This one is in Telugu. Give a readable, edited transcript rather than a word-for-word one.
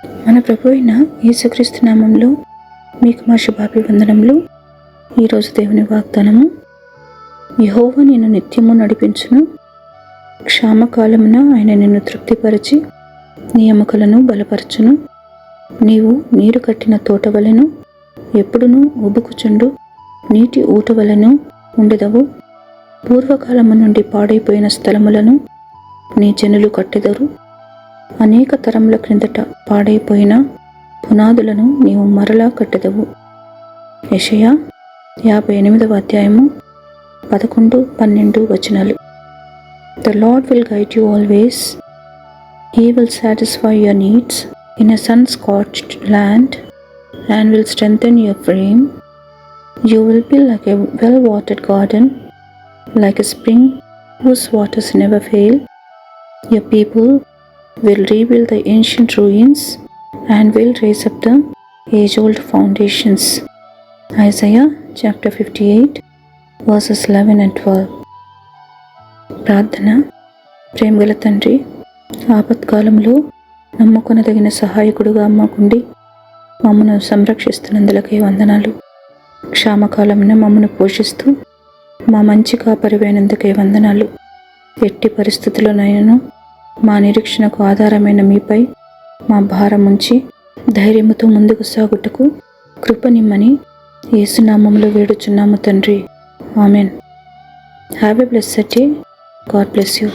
మన ప్రభు అయిన యేసుక్రీస్తు నామంలో మీకు మా శుభాభివందనములు. ఈరోజు దేవుని వాగ్దానము, యెహోవా నిన్ను నిత్యము నడిపించును, క్షామకాలమున ఆయన నిన్ను తృప్తిపరిచి నీ ఎముకలను బలపరచును. నీవు నీరు కట్టిన తోట వలెను, ఎప్పుడునూ ఉబుకుచుండు నీటి ఊట వలెను ఉండెదవు. పూర్వకాలము నుండి పాడైపోయిన స్థలములను నీ జనులు కట్టెదరు. అనేక తరముల క్రిందట పాడైపోయిన పునాదులను నీవు మరలా కట్టెదవు. యెషయా 58వ అధ్యాయము 11, 12 వచనాలు. The Lord will guide you always. He will satisfy your needs in a sun-scorched land and will strengthen your frame. You will be like a well-watered garden, like a spring whose waters never fail. Your people will rebuild the ancient ruins and will raise up the age-old foundations. Isaiah chapter 58 verses 11 and 12. ప్రార్థన. ప్రేమగల తండ్రి, ఆపత్కాలంలో నమ్ముకొనదగిన సహాయకుడుగా మాకుండి మమ్మను సంరక్షిస్తున్నందులకే వందనాలు. క్షామకాలమున మమ్మను పోషిస్తూ మా మంచి కాపరివైనందుకే వందనాలు. ఎట్టి పరిస్థితుల్లోనైనను మా నిరీక్షణకు ఆధారమైన మీపై మా భారం ఉంచి ధైర్యముతో ముందుకు సాగుటకు కృపనిమ్మని యేసునామములో వేడుచున్నాము తండ్రి. Amen. Have a blessed day. God bless you.